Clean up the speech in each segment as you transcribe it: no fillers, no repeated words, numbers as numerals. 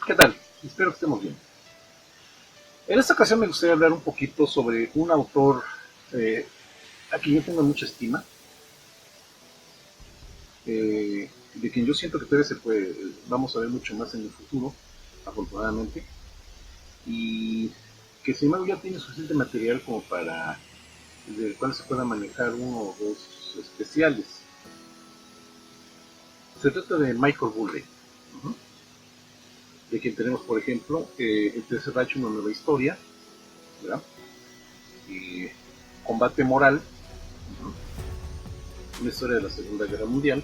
¿Qué tal? Espero que estemos bien. En esta ocasión me gustaría hablar un poquito sobre un autor eh, a quien yo tengo mucha estima, de quien yo siento que todavía se puede, vamos a ver mucho más en el futuro, afortunadamente, y que sin embargo ya tiene suficiente material como para del cual se pueda manejar uno o dos especiales. Se trata de Michael Bublé, uh-huh, de quien tenemos, por ejemplo, El Tercer Reich, una nueva historia, ¿verdad? Y Combate Moral, uh-huh, una historia de la Segunda Guerra Mundial,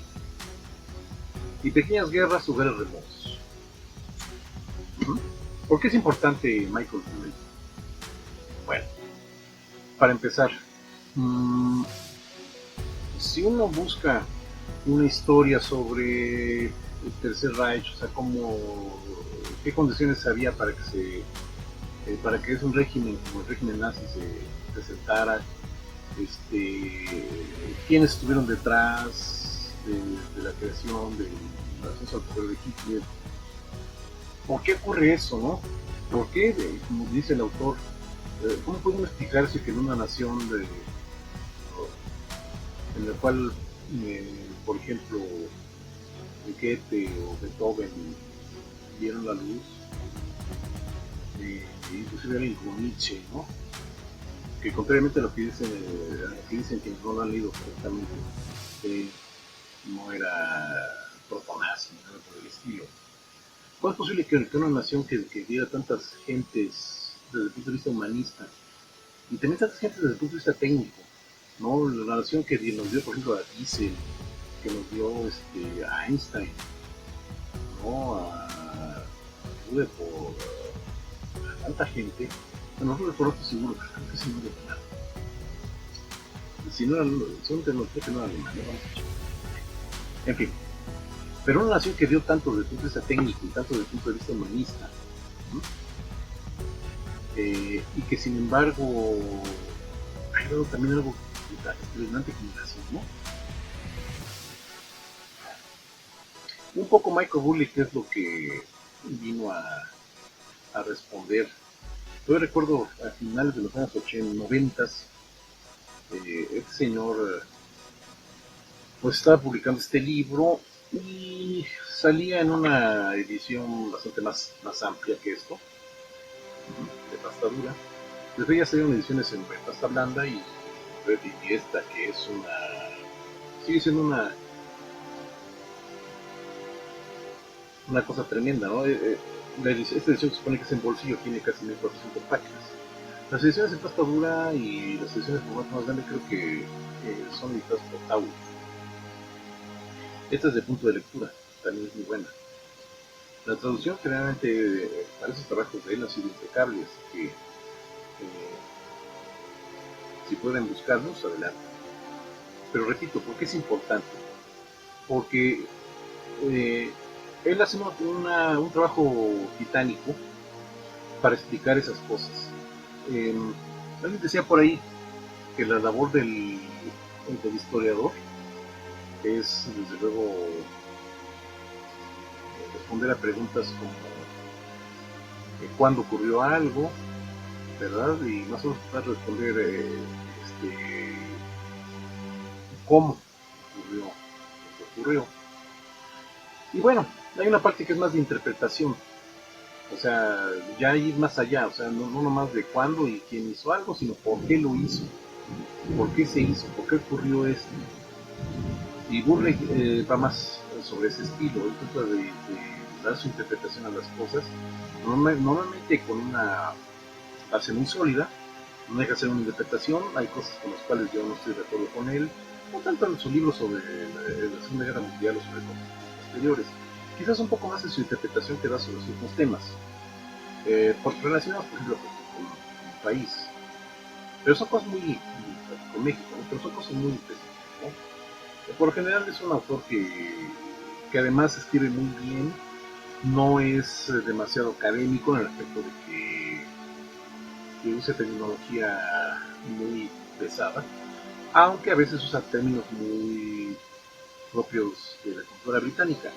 y Pequeñas Guerras o Guerras Remotas. Uh-huh. ¿Por qué es importante Michael Bublé? Bueno, para empezar, si uno busca una historia sobre el Tercer Reich, o sea, qué condiciones había para que es un régimen como el régimen nazi se presentara, quiénes estuvieron detrás de la creación del ascenso al poder de Hitler. ¿Por qué ocurre eso, no? ¿Por qué, como dice el autor, cómo puede explicarse que en una nación en la cual, por ejemplo, Goethe o Beethoven vieron la luz, inclusive alguien como Nietzsche, ¿no? Que contrariamente a lo que dicen quienes no lo han leído correctamente, eh, no era protonazi, nada por el estilo. ¿Cómo es posible que una nación que diera tantas gentes desde el punto de vista humanista y también tantas gentes desde el punto de vista técnico, ¿no? La nación que nos dio, por ejemplo, a Diesel, que nos dio a Einstein, ¿no? A Rutherford, a tanta gente. Bueno, Rutherford no estoy seguro, creo que sí no era nada. Si no era, según no creo que no era alemán, no vamos a echar. En fin, pero una nación que dio tanto desde el punto de vista técnico y tanto desde el punto de vista humanista, ¿no? Y que sin embargo ha dado también algo espeluznante como racismo. Un poco Michael Bublé, que es lo que vino a responder. Yo recuerdo a finales de los años 80, 90, este señor pues estaba publicando este libro y salía en una edición bastante más amplia que esto, de pasta dura. Después ya salieron ediciones en pasta blanda y esta que es sigue siendo una cosa tremenda, ¿no? Esta edición se supone que es en bolsillo, tiene casi 1400 páginas. Las ediciones en pasta dura y las ediciones en formato más grande creo que son editadas por Tauro. Esta es de punto de lectura, también es muy buena. La traducción generalmente para esos trabajos de él ha sido impecable, así que si pueden buscarlos, adelante. Pero repito, ¿por qué es importante? Porque eh, él hace un trabajo titánico para explicar esas cosas. Eh, Alguien decía por ahí que la labor del historiador es, desde luego, responder a preguntas como cuándo ocurrió algo, ¿verdad? Y más o menos tratar de responder cómo ocurrió lo que ocurrió. Y bueno, hay una parte que es más de interpretación, o sea, ya ir más allá, o sea, no nomás de cuándo y quién hizo algo, sino por qué lo hizo, por qué se hizo, por qué ocurrió esto. Y Burley va más sobre ese estilo, él trata de dar su interpretación a las cosas, normalmente con una base muy sólida, no deja de ser una interpretación, hay cosas con las cuales yo no estoy de acuerdo con él, no tanto en su libro sobre la Segunda Guerra Mundial o sobre conflictos posteriores, quizás un poco más en su interpretación que da sobre los mismos temas, porque relacionados, por ejemplo, con el país, pero son cosas muy, con México, ¿no? Pero son cosas muy específicas, ¿no? Por lo general es un autor que además escribe muy bien, no es demasiado académico en el aspecto de que usa tecnología muy pesada, aunque a veces usa términos muy propios de la cultura británica.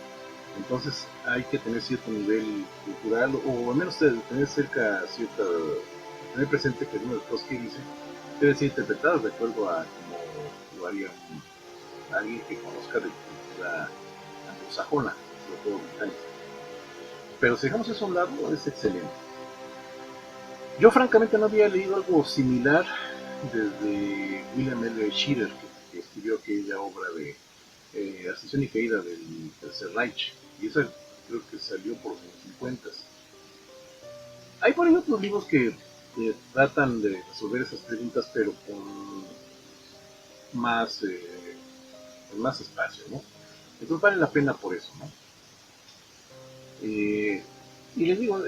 Entonces hay que tener cierto nivel cultural, o al menos tener cerca cierta, tener presente que algunas de las cosas que dice deben ser interpretadas de acuerdo a como lo haría alguien que conozca de cultura anglosajona, sobre todo británica. Pero si dejamos eso a un lado, es excelente. Yo francamente no había leído algo similar desde William L. Shirer, que escribió aquella obra de Ascensión y Caída del Tercer Reich, y esa creo que salió por los 50. Hay por ahí otros libros que tratan de resolver esas preguntas, pero más, con más espacio, ¿no? Entonces vale la pena por eso, ¿no? Eh, y les digo,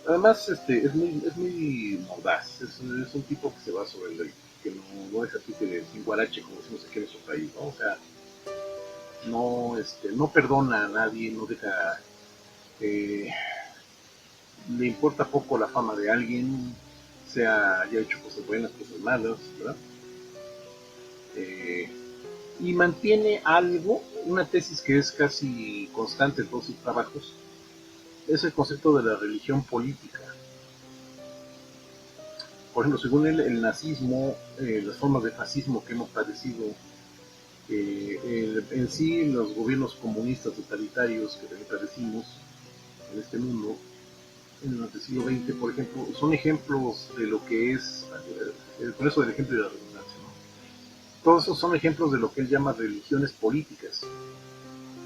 además es muy mordaz, es un tipo que se va sobre el que no deja que de sin guarache, como decimos aquí en nuestro país, ¿no? O sea, no perdona a nadie, no deja, eh, le importa poco la fama de alguien, sea haya hecho cosas buenas, cosas malas, ¿verdad? Eh, y mantiene algo, una tesis que es casi constante en todos sus trabajos, es el concepto de la religión política. Por ejemplo, según él, el nazismo, las formas de fascismo que hemos padecido, en sí los gobiernos comunistas totalitarios que también padecimos en este mundo, en el siglo XX, por ejemplo, son ejemplos de lo que es, por eso del ejemplo de la redundancia, ¿no? Todos esos son ejemplos de lo que él llama religiones políticas,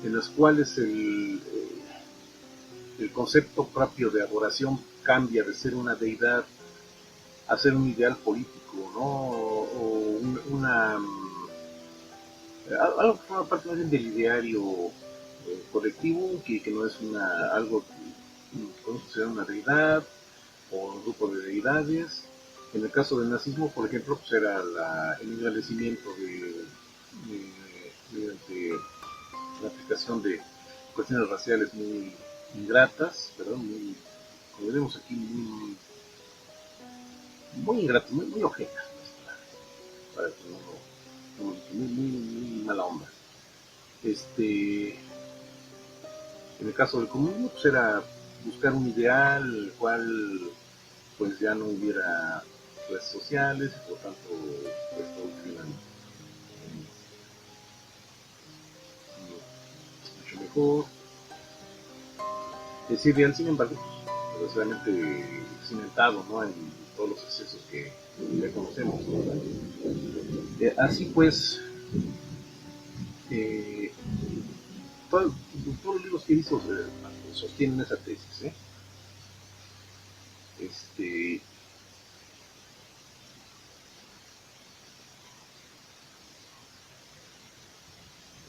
en las cuales el concepto propio de adoración cambia de ser una deidad a ser un ideal político, ¿no? O una algo que forma parte más bien del ideario colectivo, que no es algo que podemos considerar una deidad o un grupo de deidades. En el caso del nazismo, por ejemplo, pues era el engrandecimiento mediante la aplicación de cuestiones raciales muy ingratas, ¿verdad? Muy, como vemos aquí, muy ingratas, muy ojetas, para que muy mala onda. En el caso del comunismo, pues era buscar un ideal, el cual pues ya no hubiera redes sociales, y por tanto pues todo estuviera mucho mejor. Ese ideal, sin embargo, pues, desgraciadamente cimentado, ¿no? En todos los excesos que ya conocemos, ¿no? Así pues, eh, todo, todos los libros que hizo sostienen esa tesis, ¿eh? Este,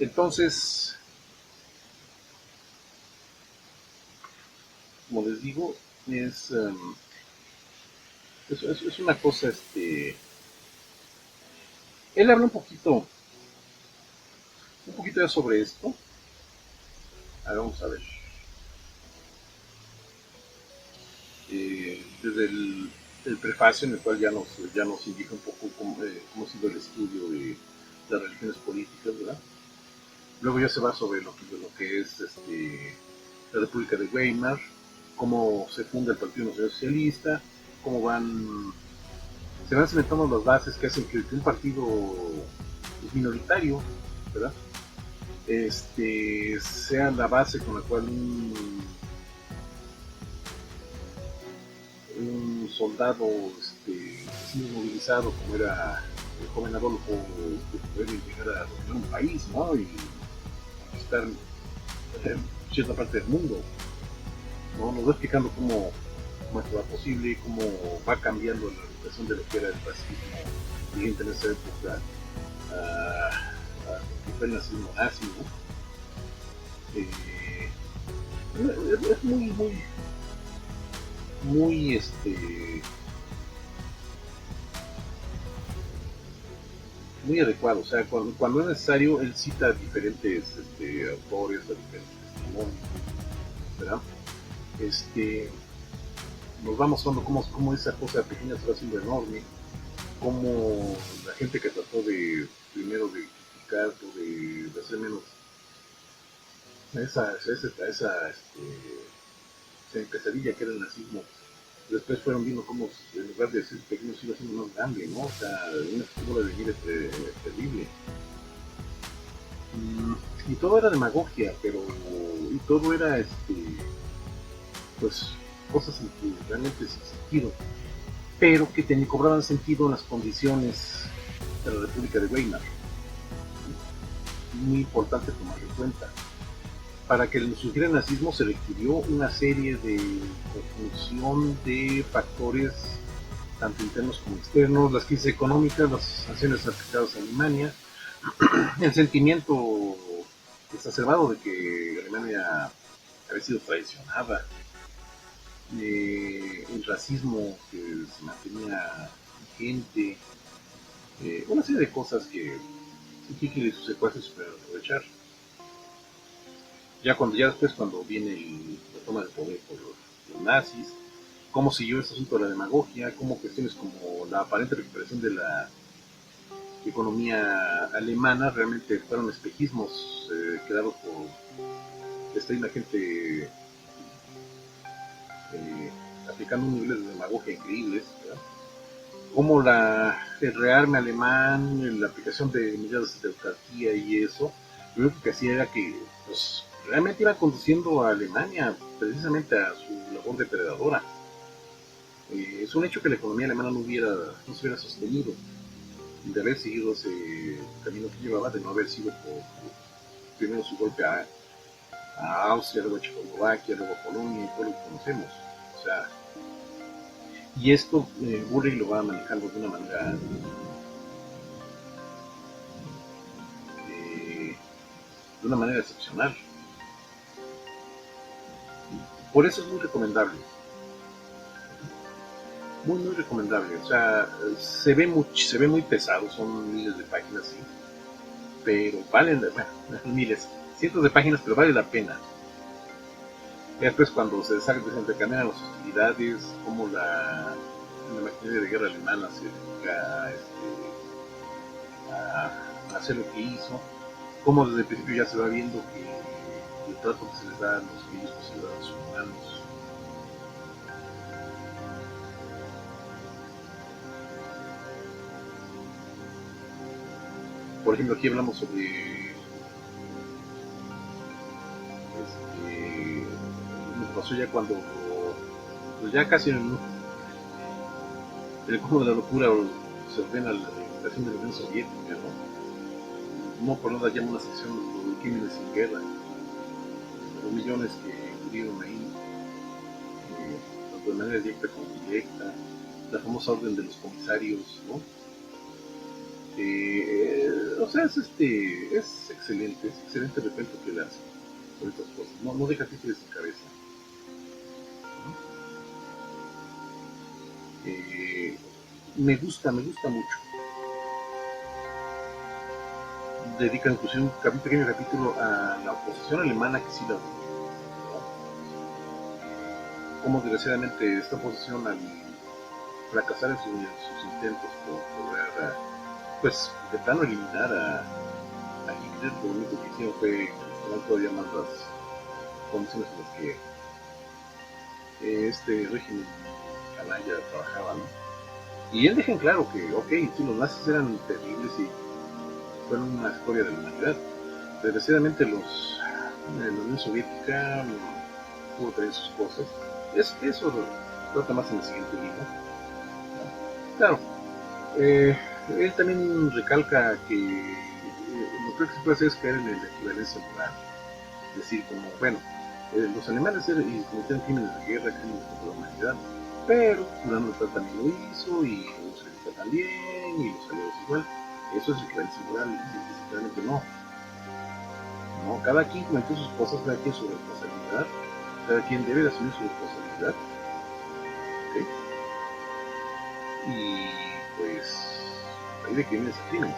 entonces, como les digo, es una cosa, él habla un poquito ya sobre esto. Vamos a ver. Desde el prefacio en el cual ya nos indica un poco cómo ha sido el estudio de las religiones políticas, ¿verdad? Luego ya se va sobre lo que es la República de Weimar, cómo se funda el Partido Nacional Socialista, cómo se van cimentando las bases que hacen que un partido minoritario, ¿verdad? Sea la base con la cual un soldado movilizado como era el joven Adolfo puede llegar a dominar un país, ¿no? Y conquistar cierta parte del mundo, ¿no? Nos va explicando cómo esto va posible, cómo va cambiando la orientación de lo que era el fascismo vigente en esa época, que fue el nazismo nazi, ¿no? Es muy, muy adecuado. O sea, cuando es necesario, él cita a diferentes autores, a diferentes testimonios, ¿verdad? Este, nos va mostrando cómo esa cosa pequeña se va haciendo enorme, cómo la gente que trató primero de criticar o de hacer menos esa pesadilla que era el nazismo. Después fueron viendo cómo en lugar de ser pequeño se iba haciendo más grande, ¿no? O sea, una figura de vida terrible. Y todo era demagogia, pero y todo era pues cosas en que realmente sin sentido, pero que cobraban sentido en las condiciones de la República de Weimar. Muy importante tomar en cuenta. Para que surgiera el nazismo se requirió una serie de conjunción de factores, tanto internos como externos, las crisis económicas, las sanciones aplicadas a Alemania, el sentimiento exacerbado de que Alemania había sido traicionada, el racismo que se mantenía vigente, una serie de cosas que Hitler y sus secuaces supieron aprovechar. Ya después cuando viene la toma de poder por los nazis, cómo siguió este asunto de la demagogia, cómo cuestiones como la aparente recuperación de la economía alemana realmente fueron espejismos creados por esta misma gente aplicando un nivel de demagogia increíbles, ¿verdad? Como el rearme alemán, la aplicación de medidas de autarquía y eso, lo único que hacía era que pues, realmente iba conduciendo a Alemania precisamente a su labor depredadora. Es un hecho que la economía alemana no se hubiera sostenido de haber seguido ese camino que llevaba, de no haber sido por primero su golpe a Austria, luego a Checoslovaquia, luego a Polonia y todo lo que conocemos. O sea, y esto Ulrich lo va manejando de una manera excepcional. Por eso es muy recomendable. Muy, muy recomendable. O sea, se ve muy pesado, son miles de páginas, sí, pero valen, bueno, miles, cientos de páginas, pero vale la pena. Y después cuando se desencadenan las hostilidades, como la maquinaria de guerra alemana se dedica a hacer lo que hizo, como desde el principio ya se va viendo que el trato que se les da a los niños, que se les da a los humanos. Por ejemplo, aquí hablamos sobre nos pasó ya cuando, pues ya casi el cúmulo de la locura se ordena la invasión de la Unión Soviética, ¿no? No por nada llama una sección de crímenes sin guerra, los millones que murieron ahí, tanto de manera directa como indirecta, la famosa orden de los comisarios, ¿no? O sea, es excelente el recuento que le hace por estas cosas, no deja títulos sin cabeza. Eh, me gusta mucho. Dedica inclusive un pequeño capítulo a la oposición alemana que sí la como desgraciadamente esta oposición al fracasar en sus intentos por lograr pues de plano eliminar a Hitler, lo único que hicieron fue tomar todavía más las condiciones en las que este régimen canalla trabajaba, ¿no? Y él deja en claro que, ok, sí, los nazis eran terribles y fueron una historia de la humanidad. Desgraciadamente la Unión Soviética pudo tener sus cosas. Eso trata más en el siguiente libro. Claro, él también recalca que lo que se puede hacer es caer en la equivalencia moral. Es decir, como, bueno, los alemanes cometieron crímenes de guerra, crímenes contra la humanidad, pero Fulano de Tal también lo hizo, y los soviéticos también, y los aliados igual. Eso es equivalencia moral, y simplemente no. No, cada quien cometió sus cosas, cada quien su responsabilidad, cada quien debe de asumir su responsabilidad. ¿Okay? Y pues, hay de crímenes a crímenes.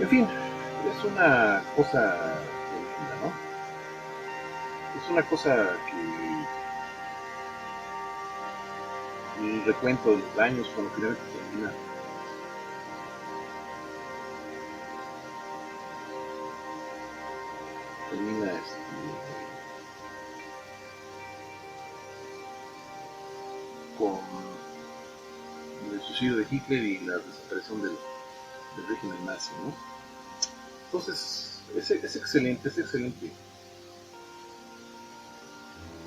En fin, es una cosa tremenda, ¿no? Es una cosa que el recuento de los daños cuando finalmente termina. termina con el suicidio de Hitler y la desaparición del régimen nazi, ¿no? Entonces, es excelente, es excelente.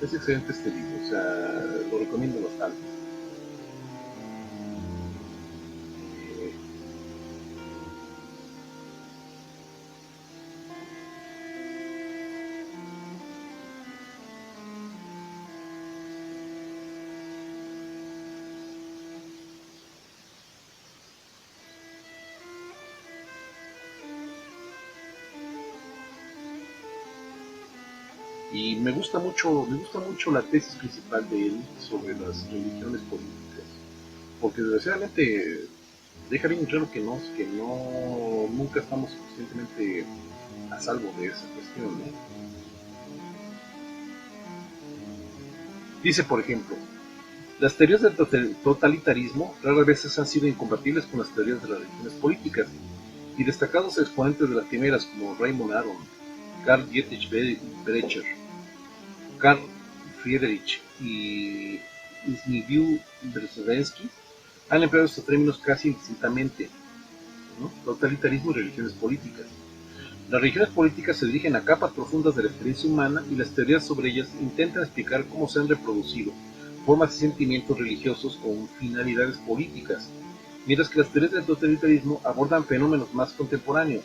Es excelente este libro, o sea, lo recomiendo bastante. Eh, y me gusta mucho la tesis principal de él sobre las religiones políticas, porque desgraciadamente deja bien claro que no, nunca estamos suficientemente a salvo de esa cuestión, ¿no? Dice, por ejemplo, las teorías del totalitarismo rara vez han sido incompatibles con las teorías de las religiones políticas, y destacados exponentes de las primeras como Raymond Aron, Karl Dietrich Brecher, Karl Friedrich y Zbigniew Brzezinski han empleado estos términos casi indistintamente, ¿no? Totalitarismo y religiones políticas. Las religiones políticas se dirigen a capas profundas de la experiencia humana y las teorías sobre ellas intentan explicar cómo se han reproducido formas y sentimientos religiosos con finalidades políticas, mientras que las teorías del totalitarismo abordan fenómenos más contemporáneos,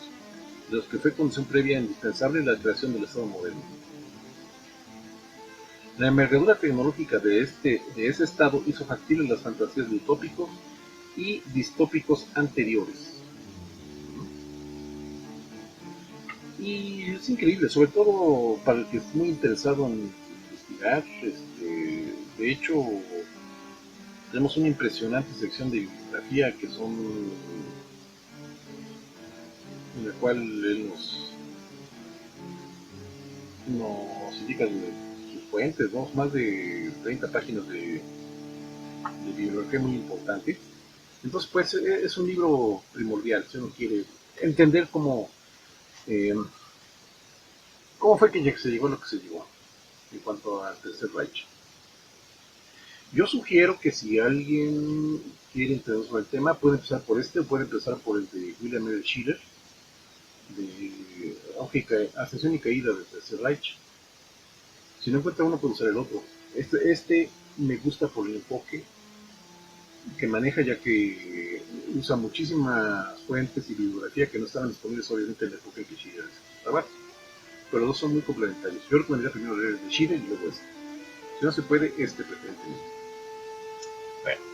de los que fue condición previa e indispensable la creación del Estado moderno. La envergadura tecnológica de ese estado hizo factibles las fantasías de utópicos y distópicos anteriores. Y es increíble, sobre todo para el que es muy interesado en investigar. De hecho, tenemos una impresionante sección de bibliografía en la cual él nos indica sus fuentes, ¿no? Más de 30 páginas de bibliografía muy importante. Entonces, pues es un libro primordial si uno quiere entender eh, cómo fue que se llegó a lo que se llegó en cuanto al Tercer Reich. Yo sugiero que si alguien quiere entender sobre el tema, puede empezar por este o puede empezar por el de William L. Schiller, de Ascensión y Caída del Tercer Reich. Si no encuentra uno, puede usar el otro. Este me gusta por el enfoque que maneja, ya que usa muchísimas fuentes y bibliografía que no estaban disponibles obviamente en la época en que Schiller estaba. Pero los dos son muy complementarios. Yo recomendaría primero leer el de Schiller y luego este. Si no se puede, este preferentemente. Bueno.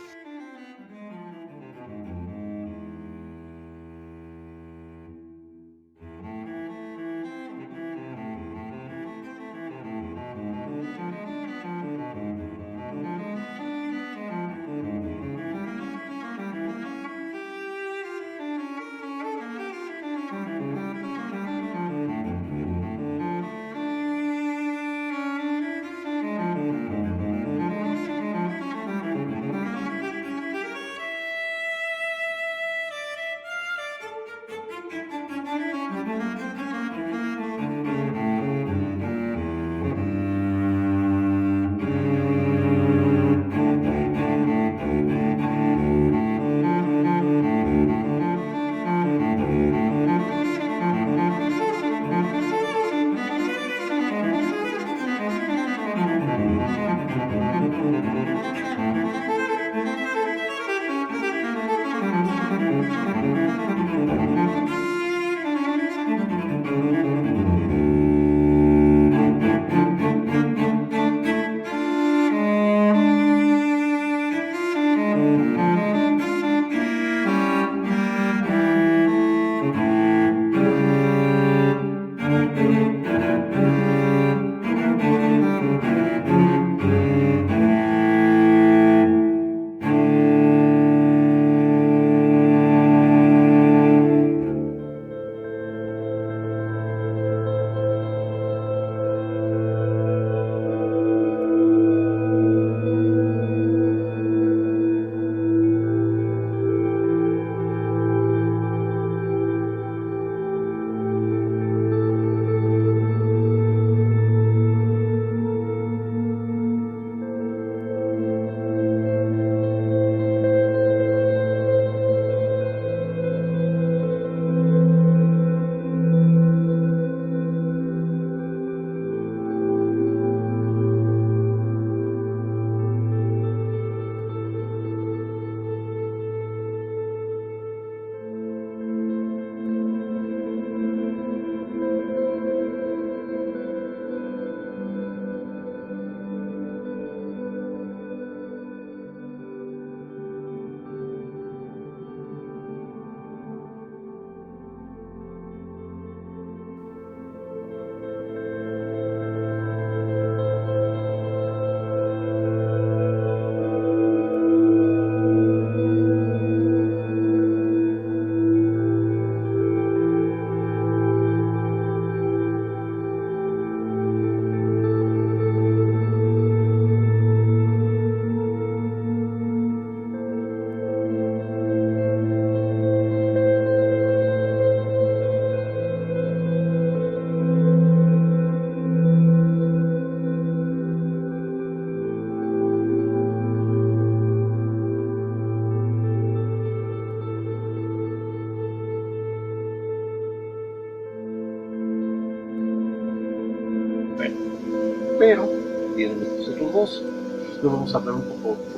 Pero vienen estos otros dos. Después vamos a hablar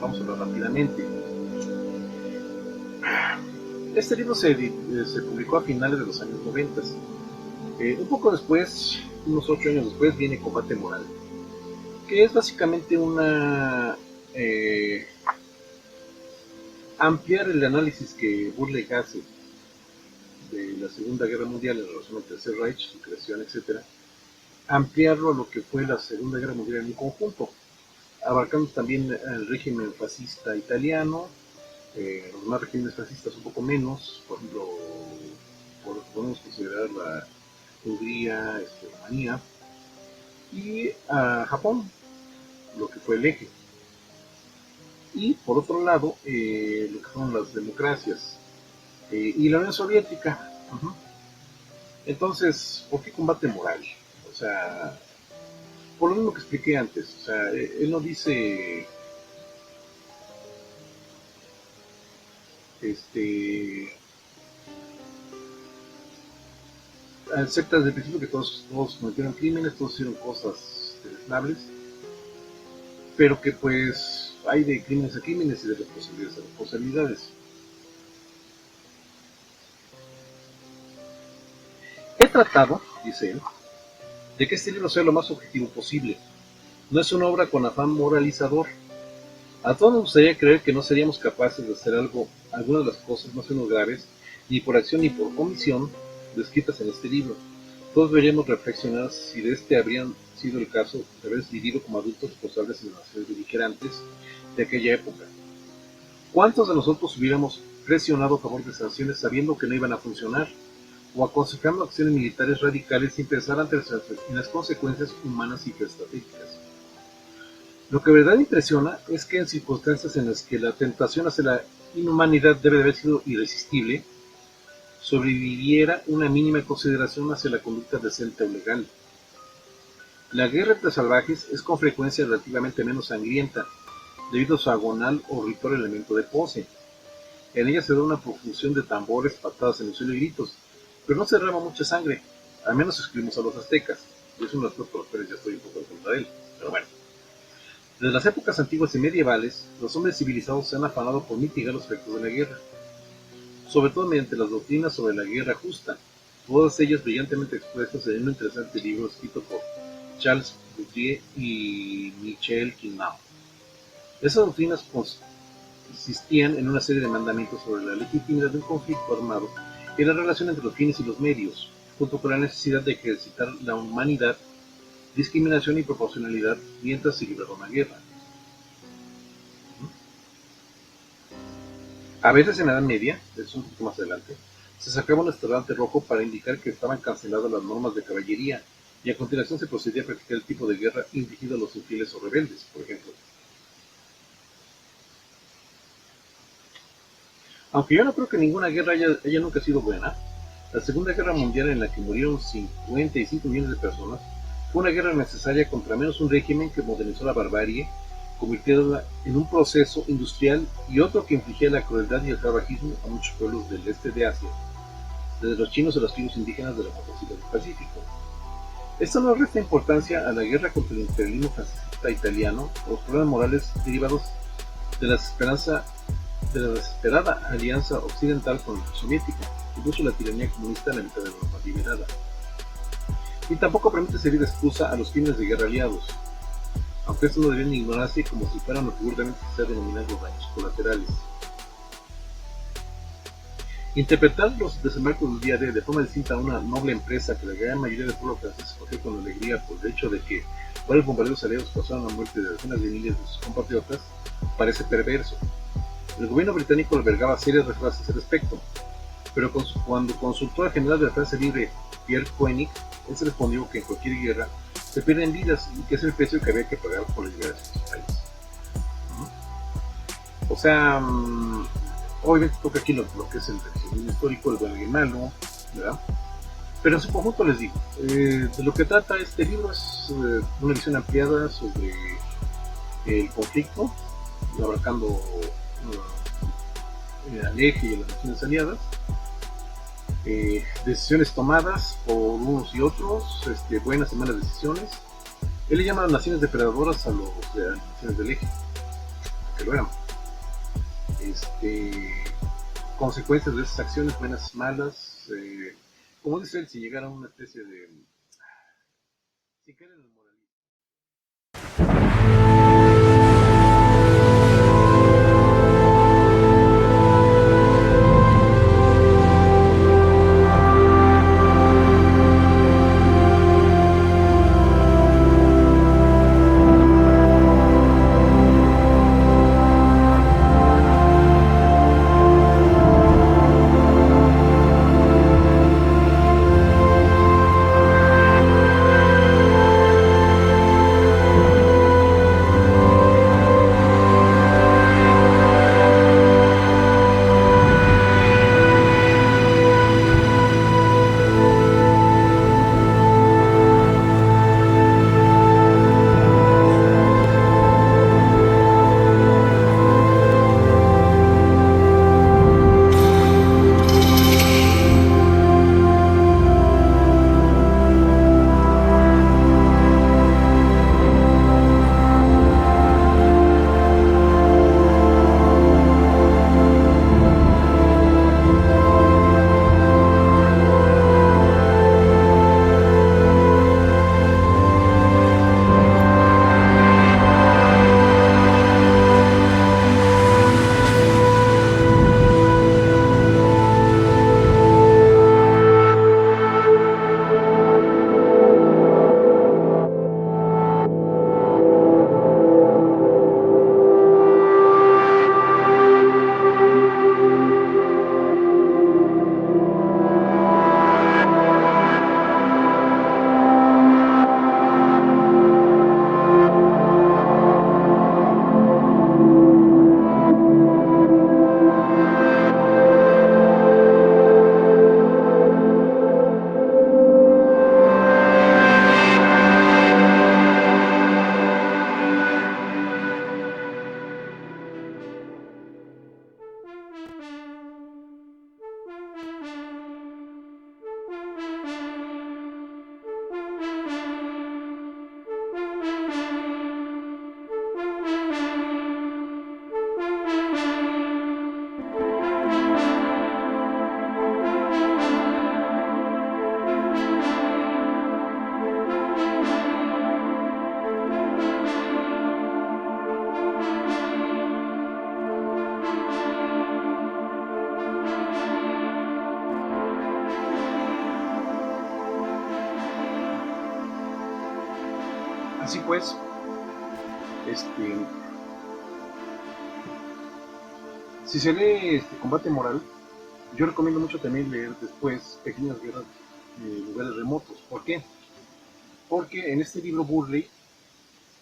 vamos a hablar rápidamente. Este libro se publicó a finales de los años 90. Un poco después, unos 8 años después, viene Combate Moral, que es básicamente una ampliar el análisis que Burley hace de la Segunda Guerra Mundial en relación al Tercer Reich, su creación, etc., ampliarlo a lo que fue la Segunda Guerra Mundial en un conjunto, abarcando también el régimen fascista italiano, los demás regímenes fascistas un poco menos, por ejemplo, podemos considerar la Hungría, Rumanía, y a Japón, lo que fue el eje. Y por otro lado, lo que fueron las democracias y la Unión Soviética. Entonces, ¿por qué Combate Moral? O sea, por lo mismo que expliqué antes, o sea, él no dice acepta desde el principio que todos cometieron crímenes, todos hicieron cosas deleznables, pero que pues hay de crímenes a crímenes y de responsabilidades a responsabilidades. He tratado, dice él, de que este libro sea lo más objetivo posible. No es una obra con afán moralizador. A todos nos gustaría creer que no seríamos capaces de hacer algunas de las cosas más o menos graves, ni por acción ni por comisión, descritas en este libro. Todos deberíamos reflexionar si de este habrían sido el caso de haber vivido como adultos responsables en las naciones beligerantes de aquella época. ¿Cuántos de nosotros hubiéramos presionado a favor de sanciones sabiendo que no iban a funcionar? O aconsejando acciones militares radicales sin pensar en las consecuencias humanas y geoestratégicas. Lo que de verdad impresiona es que en circunstancias en las que la tentación hacia la inhumanidad debe de haber sido irresistible, sobreviviera una mínima consideración hacia la conducta decente o legal. La guerra entre salvajes es con frecuencia relativamente menos sangrienta, debido a su agonal o ritual elemento de pose. En ella se da una profusión de tambores, patadas en el suelo y gritos, pero no se derrama mucha sangre, al menos escribimos a los aztecas, y es un aspecto por los cuales ya estoy un poco en contra de él, pero bueno. Desde las épocas antiguas y medievales, los hombres civilizados se han afanado por mitigar los efectos de la guerra, sobre todo mediante las doctrinas sobre la guerra justa, todas ellas brillantemente expuestas en un interesante libro escrito por Charles Bourdieu y Michel Quinault. Esas doctrinas consistían en una serie de mandamientos sobre la legitimidad de un conflicto armado y la relación entre los fines y los medios, junto con la necesidad de ejercitar la humanidad, discriminación y proporcionalidad mientras se libraba una guerra. A veces en la Edad Media, es un poco más adelante, se sacaba un estandarte rojo para indicar que estaban canceladas las normas de caballería y a continuación se procedía a practicar el tipo de guerra infligido a los infieles o rebeldes, por ejemplo. Aunque yo no creo que ninguna guerra haya nunca sido buena, la Segunda Guerra Mundial, en la que murieron 55 millones de personas, fue una guerra necesaria contra menos un régimen que modernizó la barbarie, convirtiéndola en un proceso industrial, y otro que infligía la crueldad y el salvajismo a muchos pueblos del este de Asia, desde los chinos a las tribus indígenas de la motosierra del Pacífico. Esto no resta importancia a la guerra contra el imperialismo fascista italiano o los problemas morales derivados de la desesperada alianza occidental con la Unión Soviética, que puso la tiranía comunista en la mitad de Europa liberada. Y tampoco permite servir de excusa a los crímenes de guerra aliados, aunque esto no debería ignorarse como si fueran lo que burlamente se denominan los daños colaterales. Interpretar los desembarcos del día D de forma distinta a una noble empresa que la gran mayoría del pueblo francés escogió con alegría por el hecho de que varios bombardeos aliados causaron la muerte de decenas de miles de sus compatriotas parece perverso. El gobierno británico albergaba serias reservas al respecto, pero cuando consultó al general de la Francia Libre, Pierre Koenig, él se respondió que en cualquier guerra se pierden vidas y que es el precio que había que pagar por la liberación de su país. O sea, obviamente toca aquí lo que es el revisionismo histórico, el bueno y el malo, ¿verdad? Pero en su conjunto les digo, de lo que trata este libro es una visión ampliada sobre el conflicto, abarcando al eje y a las naciones aliadas, decisiones tomadas por unos y otros, buenas y malas decisiones, Él le llama naciones depredadoras a los de las naciones del eje, que lo eran. Este, consecuencias de esas acciones, buenas, malas, como dice él, si llegara a una especie de... Si caer en el moralismo. Así pues, este, si se lee Combate Moral, yo recomiendo mucho también leer después Pequeñas Guerras de Lugares Remotos. ¿Por qué? Porque en este libro Burley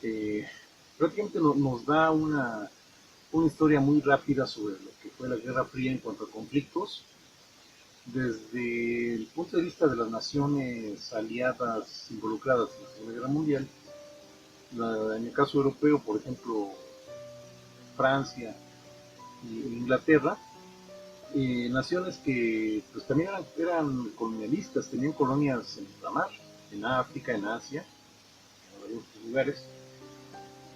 eh, prácticamente nos da una historia muy rápida sobre lo que fue la Guerra Fría en cuanto a conflictos, desde el punto de vista de las naciones aliadas involucradas en la Segunda Guerra Mundial, en el caso europeo, por ejemplo, Francia e Inglaterra, naciones que pues, también eran colonialistas, tenían colonias en la mar, en África, en Asia, en algunos lugares,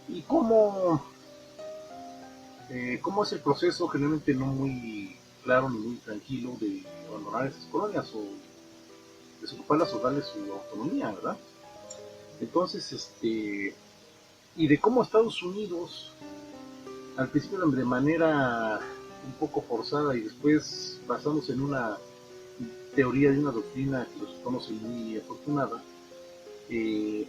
y cómo es el proceso generalmente no muy claro ni muy tranquilo de abandonar esas colonias o desocuparlas o darles su autonomía, ¿verdad? Entonces, y de cómo Estados Unidos, al principio de manera un poco forzada y después basándose en una teoría de una doctrina que los conoce muy afortunada, eh,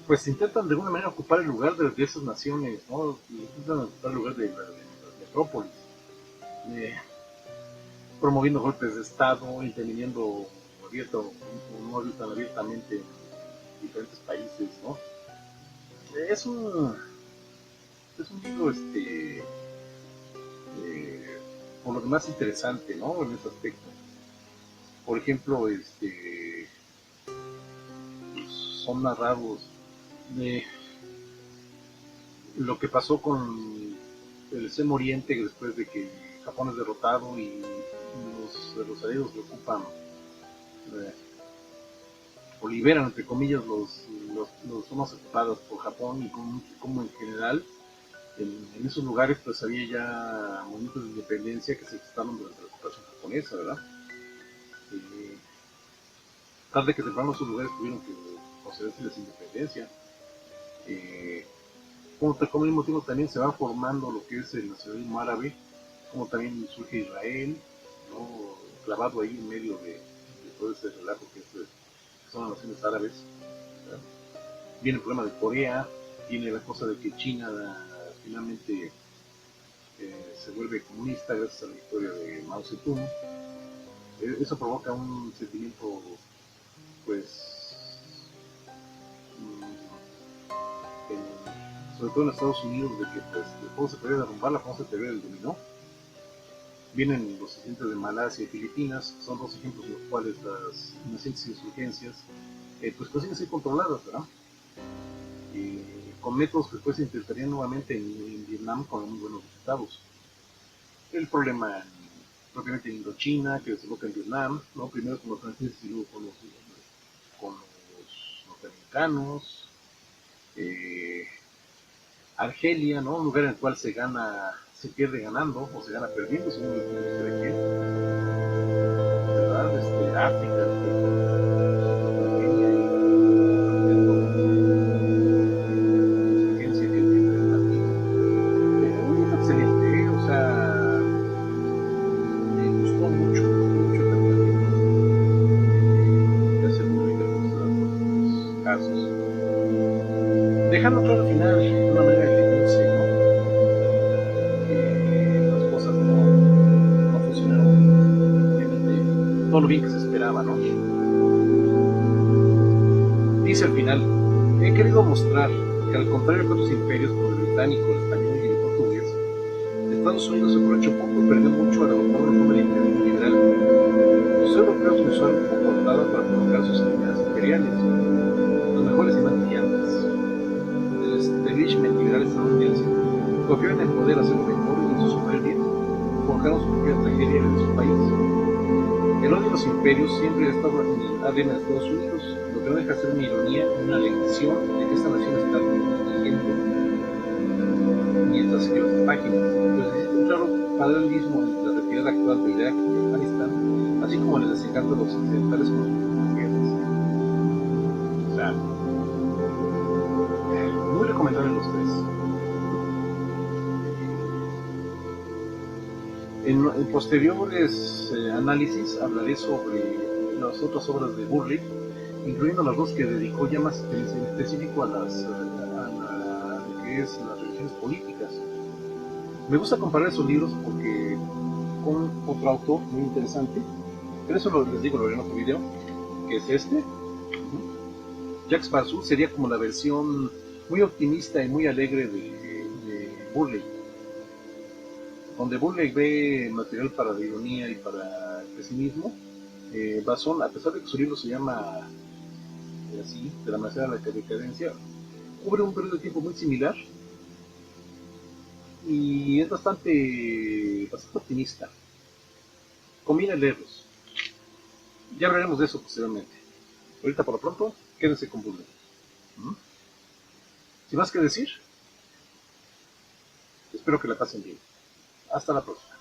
pues intentan de alguna manera ocupar el lugar de esas naciones, ¿no? Intentan ocupar el lugar de las metrópolis, eh, promoviendo golpes de Estado, interviniendo abierto o no tan abiertamente en diferentes países, ¿no? Es un, es un libro, por lo demás interesante, ¿no? En ese aspecto. Por ejemplo, pues, son narrados de lo que pasó con el Extremo Oriente después de que Japón es derrotado y los aliados lo ocupan, eh, o liberan, entre comillas, los zonas ocupadas por Japón, y como en general en esos lugares pues había ya movimientos de independencia que se gestaron durante la ocupación japonesa, ¿verdad? Eh, Tarde que temprano esos lugares tuvieron que concederse la independencia. Eh, como al mismo tiempo también se va formando lo que es el nacionalismo árabe, como también surge Israel, ¿no? Clavado ahí en medio de todo ese relajo que son las naciones árabes, ¿verdad? Viene el problema de Corea, viene la cosa de que China finalmente se vuelve comunista gracias a la victoria de Mao Zedong. Eso provoca un sentimiento, pues, sobre todo en Estados Unidos, de que pues, todo se puede derrumbar, la famosa teoría del dominó. Vienen los incidentes de Malasia y Filipinas, son dos ejemplos en los cuales las nacientes insurgencias pues consiguen ser controladas, ¿verdad? Con métodos que después se intentarían nuevamente en Vietnam con muy buenos resultados. El problema propiamente en Indochina, que desemboca en Vietnam, ¿no? Primero con los franceses y luego con los norteamericanos. Argelia, ¿no? Un lugar en el cual se pierde ganando o se gana perdiendo, según el punto de vista de quién, ¿verdad? África, insurgencia que tiene el latino. Un libro excelente, o sea, me gustó mucho, mucho también de hacer pública los casos. Dejando claro al final, de una manera agridulce, ¿no? Las cosas no funcionaron, obviamente, todo lo bien que se esperaba, ¿no? Dice al final: he querido mostrar que, al contrario que otros imperios como el británico, el español y el portugués, Estados Unidos se aprovechó poco y perdió mucho al adoptar una forma de imperialismo liberal. Los europeos lo usaron como coartada para provocar sus ideas imperiales, los mejores y más brillantes. El establishment liberal estadounidense confió en el poder hacer lo mejor, y en su soberbia forjaron su propia tragedia en su país. El odio a los imperios siempre ha estado en el ADN de Estados Unidos, lo que no deja de ser una ironía y una lección de que esta nación está vigente mientras escribe esta página, pues existe un claro paralelismo entre la retirada actual de Irak y Afganistán, así como el desencanto de los occidentales con sus guerras. O sea, muy recomendable los tres. En posteriores análisis hablaré sobre las otras obras de Burley, incluyendo las dos que dedicó ya más en específico a lo que es las religiones políticas. Me gusta comparar esos libros porque con otro autor muy interesante, pero eso les digo, lo veré en otro video, que es este. Jacques Barzul sería como la versión muy optimista y muy alegre de Burley, donde Burley ve material para la ironía y para el pesimismo. Bazón, a pesar de que su libro se llama así, de la manera de la decadencia, cubre un periodo de tiempo muy similar y es bastante optimista. Conviene leerlos. Ya hablaremos de eso posteriormente. Ahorita, por lo pronto, quédense con Burley. Sin más que decir, espero que la pasen bien. Hasta la próxima.